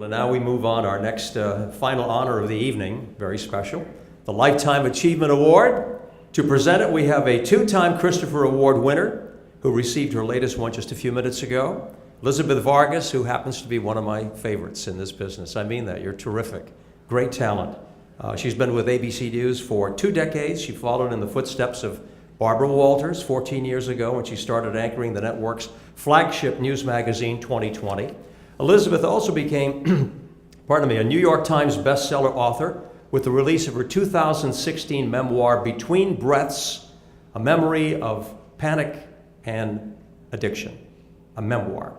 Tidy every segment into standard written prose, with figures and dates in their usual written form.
And now we move on our next final honor of the evening, very special, the Lifetime Achievement Award. To present it, we have a two-time Christopher Award winner who received her latest one just a few minutes ago, Elizabeth Vargas, who happens to be one of my favorites in this business. I mean that. You're terrific. Great talent. She's been with ABC News for 2 decades. She followed in the footsteps of Barbara Walters 14 years ago when she started anchoring the network's flagship news magazine, 2020. Elizabeth also became, a New York Times bestseller author with the release of her 2016 memoir, Between Breaths, a memory of panic and addiction, a memoir.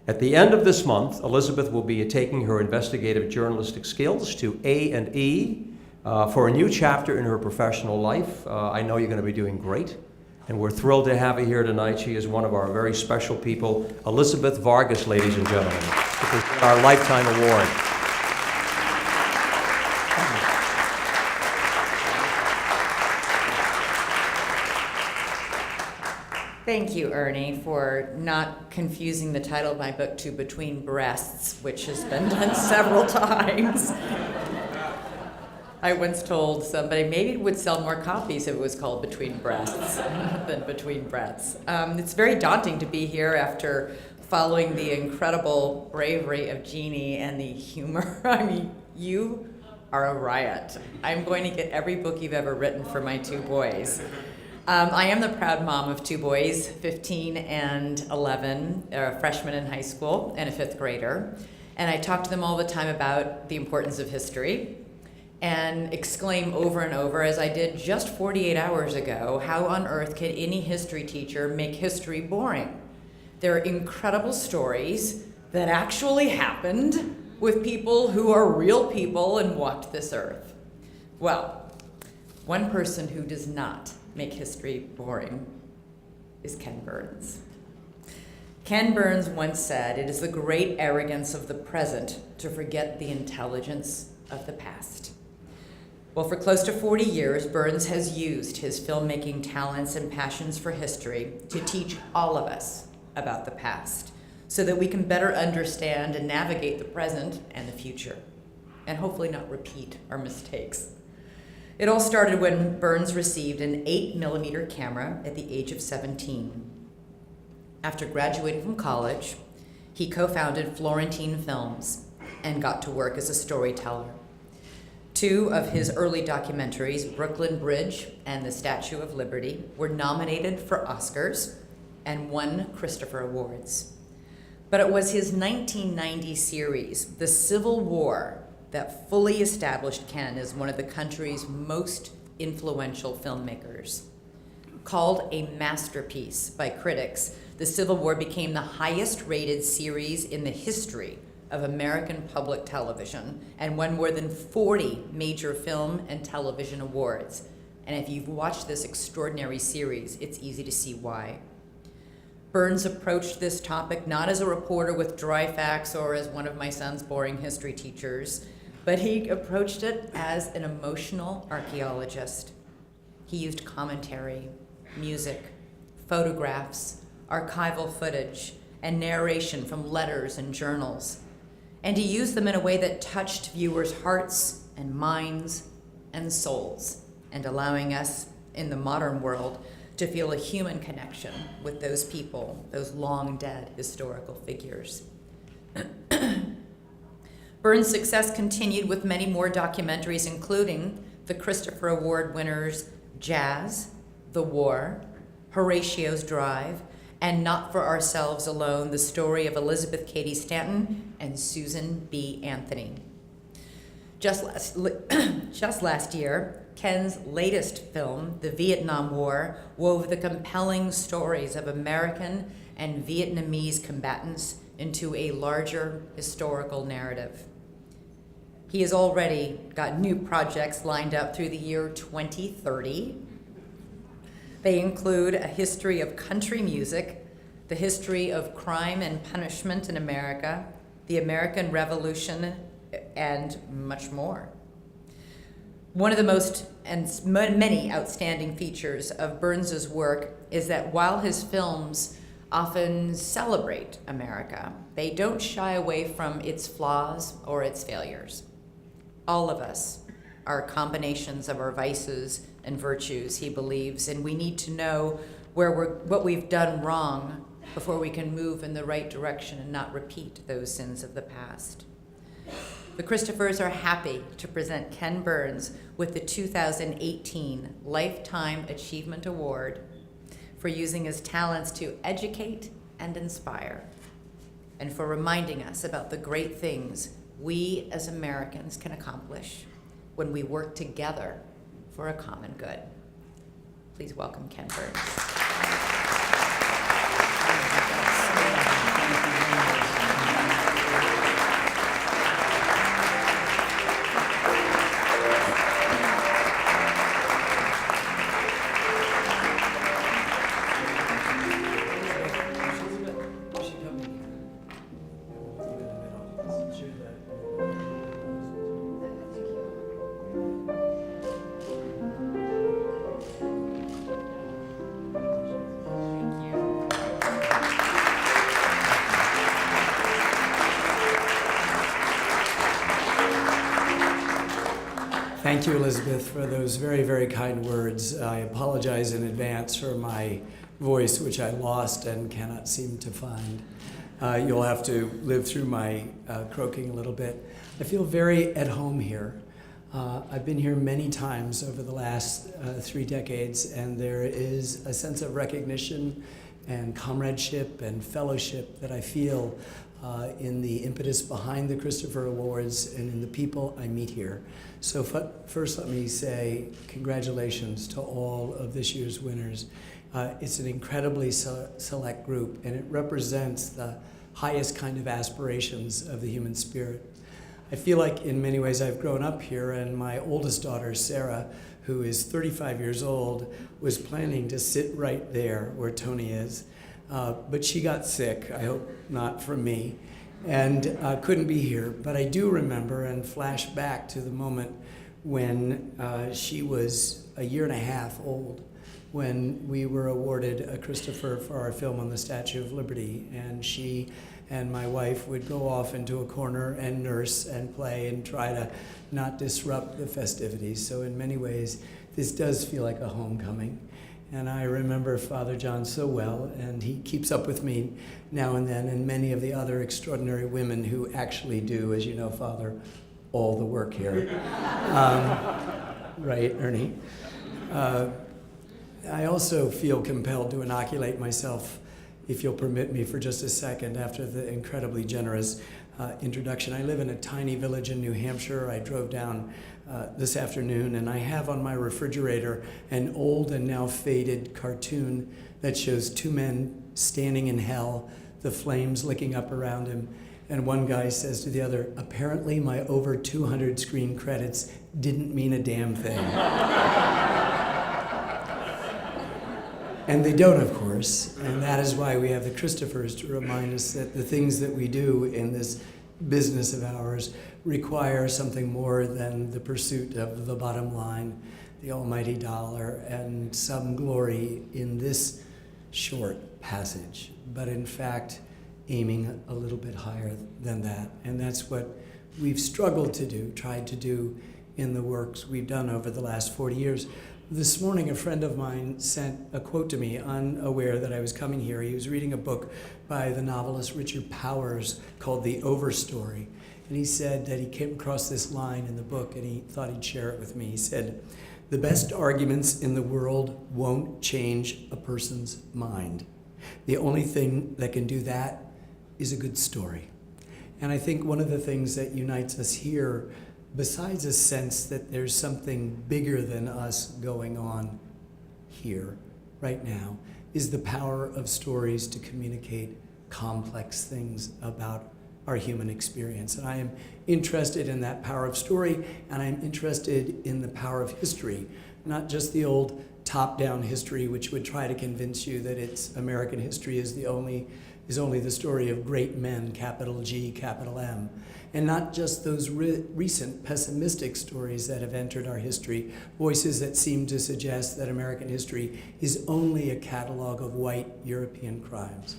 At the end of this month, Elizabeth will be taking her investigative journalistic skills to A&E for a new chapter in her professional life. I know you're going to be doing great, and we're thrilled to have you here tonight. She is one of our very special people, Elizabeth Vargas, ladies and gentlemen, to present our Lifetime Award. Thank you, Ernie, for not confusing the title of my book to Between Breasts, which has been done several times. I once told somebody maybe it would sell more copies if it was called Between Breasts than Between Breaths. It's very daunting to be here after following the incredible bravery of Jeannie and the humor. I mean, you are a riot. I'm going to get every book you've ever written for my 2 boys. I am the proud mom of 2 boys, 15 and 11, a freshman in high school and a 5th grader. And I talk to them all the time about the importance of history and exclaim over and over, as I did just 48 hours ago, how on earth can any history teacher make history boring? There are incredible stories that actually happened with people who are real people and walked this earth. Well, one person who does not make history boring is Ken Burns. Ken Burns once said, "It is the great arrogance of the present to forget the intelligence of the past." Well, for close to 40 years, Burns has used his filmmaking talents and passions for history to teach all of us about the past so that we can better understand and navigate the present and the future, and hopefully not repeat our mistakes. It all started when Burns received an 8mm camera at the age of 17. After graduating from college, he co-founded Florentine Films and got to work as a storyteller. 2 of his early documentaries, Brooklyn Bridge and The Statue of Liberty, were nominated for Oscars and won Christopher Awards. But it was his 1990 series, The Civil War, that fully established Ken as one of the country's most influential filmmakers. Called a masterpiece by critics, The Civil War became the highest-rated series in the history of American public television and won more than 40 major film and television awards. And if you've watched this extraordinary series, it's easy to see why. Burns approached this topic not as a reporter with dry facts or as one of my son's boring history teachers, but he approached it as an emotional archaeologist. He used commentary, music, photographs, archival footage, and narration from letters and journals. And he used them in a way that touched viewers' hearts and minds and souls, and allowing us in the modern world to feel a human connection with those people, those long dead historical figures. Burns' success continued with many more documentaries, including the Christopher Award winners Jazz, The War, Horatio's Drive, and Not for Ourselves Alone, the story of Elizabeth Cady Stanton and Susan B. Anthony. Just last year, Ken's latest film, The Vietnam War, wove the compelling stories of American and Vietnamese combatants into a larger historical narrative. He has already got new projects lined up through the year 2030. They include a history of country music, the history of crime and punishment in America, the American Revolution, and much more. One of the most and many outstanding features of Burns's work is that while his films often celebrate America. They don't shy away from its flaws or its failures. All of us are combinations of our vices and virtues, he believes, and we need to know what we've done wrong before we can move in the right direction and not repeat those sins of the past. The Christophers are happy to present Ken Burns with the 2018 Lifetime Achievement Award for using his talents to educate and inspire, and for reminding us about the great things we as Americans can accomplish when we work together for a common good. Please welcome Ken Burns. Thank you, Elizabeth, for those very, very kind words. I apologize in advance for my voice, which I lost and cannot seem to find. You'll have to live through my croaking a little bit. I feel very at home here. I've been here many times over the last 3 decades, and there is a sense of recognition and comradeship and fellowship that I feel in the impetus behind the Christopher Awards and in the people I meet here. So first let me say congratulations to all of this year's winners. It's an incredibly select group, and it represents the highest kind of aspirations of the human spirit. I feel like in many ways I've grown up here, and my oldest daughter, Sarah, who is 35 years old, was planning to sit right there where Tony is. But she got sick, I hope not from me, and couldn't be here. But I do remember and flash back to the moment when she was a year and a half old, when we were awarded a Christopher for our film on the Statue of Liberty. And she and my wife would go off into a corner and nurse and play and try to not disrupt the festivities. So in many ways, this does feel like a homecoming. And I remember Father John so well, and he keeps up with me now and then, and many of the other extraordinary women who actually do, as you know, Father, all the work here. Right, Ernie? I also feel compelled to inoculate myself, if you'll permit me for just a second, after the incredibly generous introduction. I live in a tiny village in New Hampshire. I drove down this afternoon, and I have on my refrigerator an old and now faded cartoon that shows 2 men standing in hell, the flames licking up around him, and one guy says to the other, "Apparently my over 200 screen credits didn't mean a damn thing." And they don't, of course, and that is why we have the Christophers to remind us that the things that we do in this business of ours require something more than the pursuit of the bottom line, the almighty dollar, and some glory in this short passage, but in fact aiming a little bit higher than that. And that's what we've struggled to do, tried to do in the works we've done over the last 40 years. This morning, a friend of mine sent a quote to me, unaware that I was coming here. He was reading a book by the novelist Richard Powers called The Overstory. And he said that he came across this line in the book, and he thought he'd share it with me. He said, "The best arguments in the world won't change a person's mind. The only thing that can do that is a good story." And I think one of the things that unites us here, besides a sense that there's something bigger than us going on here, right now, is the power of stories to communicate complex things about our human experience. And I am interested in that power of story, and I'm interested in the power of history, not just the old top-down history, which would try to convince you that it's American history is the only is only the story of great men, capital G, capital M, and not just those recent pessimistic stories that have entered our history, voices that seem to suggest that American history is only a catalog of white European crimes.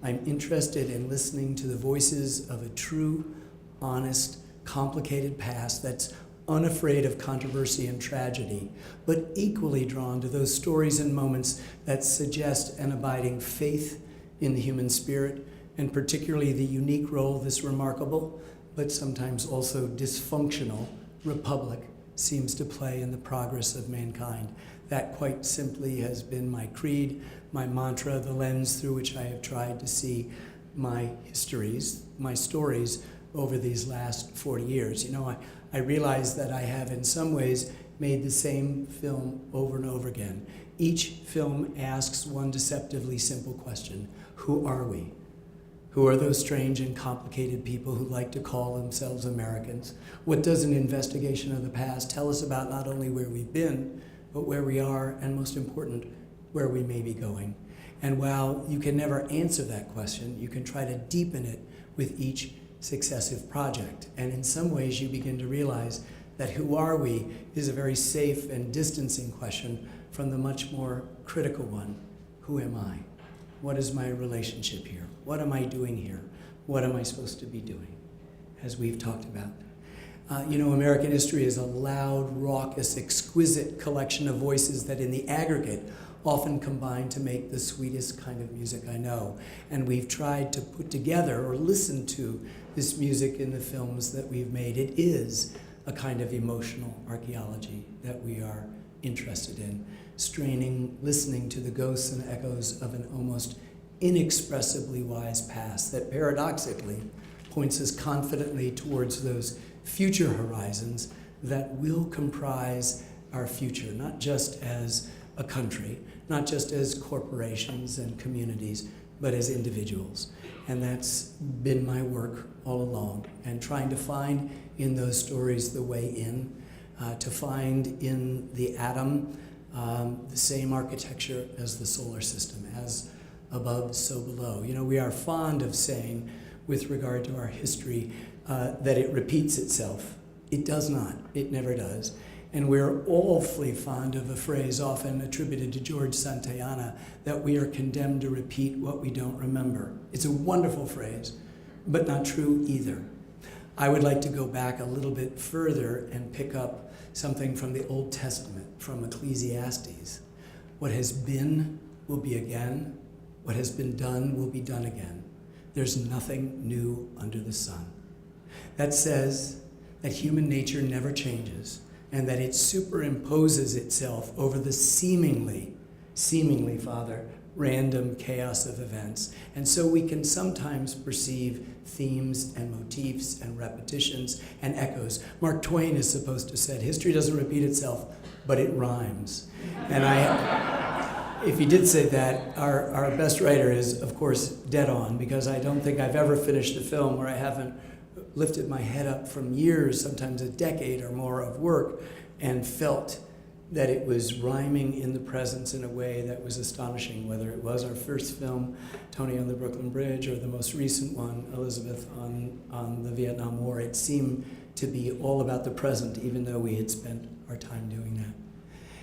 I'm interested in listening to the voices of a true, honest, complicated past that's unafraid of controversy and tragedy, but equally drawn to those stories and moments that suggest an abiding faith in the human spirit, and particularly the unique role this remarkable, but sometimes also dysfunctional, republic seems to play in the progress of mankind. That quite simply has been my creed, my mantra, the lens through which I have tried to see my histories, my stories over these last 40 years. You know, I realize that I have in some ways made the same film over and over again. Each film asks one deceptively simple question: who are we? Who are those strange and complicated people who like to call themselves Americans? What does an investigation of the past tell us about not only where we've been, but where we are, and most important, where we may be going? And while you can never answer that question, you can try to deepen it with each successive project. And in some ways, you begin to realize that who are we is a very safe and distancing question from the much more critical one: who am I? What is my relationship here? What am I doing here? What am I supposed to be doing? As we've talked about. You know, American history is a loud, raucous, exquisite collection of voices that in the aggregate often combine to make the sweetest kind of music I know. And we've tried to put together or listen to this music in the films that we've made. It is a kind of emotional archaeology that we are interested in, straining, listening to the ghosts and echoes of an almost inexpressibly wise past that paradoxically points us confidently towards those future horizons that will comprise our future, not just as a country, not just as corporations and communities, but as individuals. And that's been my work all along, and trying to find in those stories the way in, to find in the atom the same architecture as the solar system, as above, so below. You know, we are fond of saying, with regard to our history, that it repeats itself. It does not. It never does. And we're awfully fond of a phrase often attributed to George Santayana, that we are condemned to repeat what we don't remember. It's a wonderful phrase, but not true either. I would like to go back a little bit further and pick up something from the Old Testament, from Ecclesiastes. What has been will be again. What has been done will be done again. There's nothing new under the sun. That says that human nature never changes, and that it superimposes itself over the seemingly, Father, random chaos of events. And so we can sometimes perceive themes and motifs and repetitions and echoes. Mark Twain is supposed to have said, history doesn't repeat itself, but it rhymes. And if he did say that, our best writer is, of course, dead on, because I don't think I've ever finished a film where I haven't lifted my head up from years, sometimes a decade or more of work, and felt that it was rhyming in the presence in a way that was astonishing, whether it was our first film, Tony on the Brooklyn Bridge, or the most recent one, Elizabeth on the Vietnam War. It seemed to be all about the present, even though we had spent our time doing that.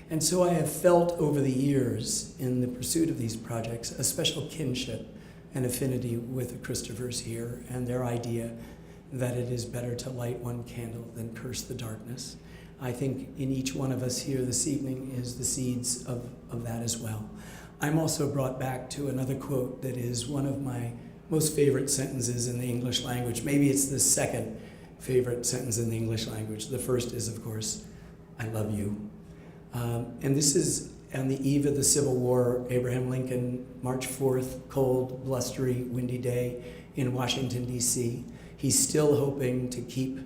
And so I have felt over the years in the pursuit of these projects a special kinship and affinity with the Christophers here and their idea that it is better to light one candle than curse the darkness. I think in each one of us here this evening is the seeds of that as well. I'm also brought back to another quote that is one of my most favorite sentences in the English language. Maybe it's the second favorite sentence in the English language. The first is, of course, I love you. And this is on the eve of the Civil War. Abraham Lincoln, March 4th, cold, blustery, windy day in Washington, D.C. He's still hoping to keep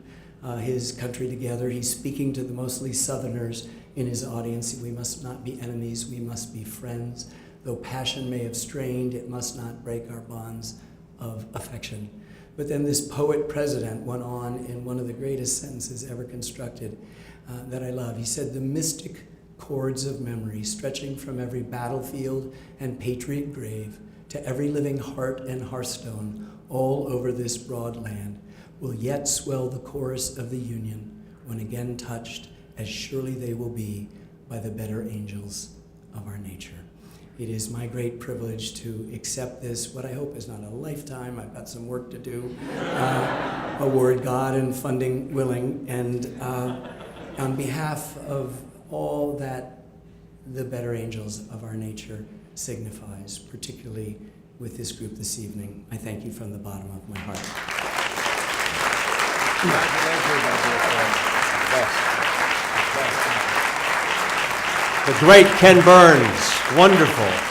his country together. He's speaking to the mostly Southerners in his audience. We must not be enemies, we must be friends. Though passion may have strained, it must not break our bonds of affection. But then this poet president went on in one of the greatest sentences ever constructed that I love. He said, the mystic cords of memory stretching from every battlefield and patriot grave to every living heart and hearthstone all over this broad land, will yet swell the chorus of the union when again touched, as surely they will be, by the better angels of our nature. It is my great privilege to accept this, what I hope is not a lifetime, I've got some work to do, award, God and funding willing, and on behalf of all that the better angels of our nature signifies, particularly with this group this evening, I thank you from the bottom of my heart. The great Ken Burns, wonderful.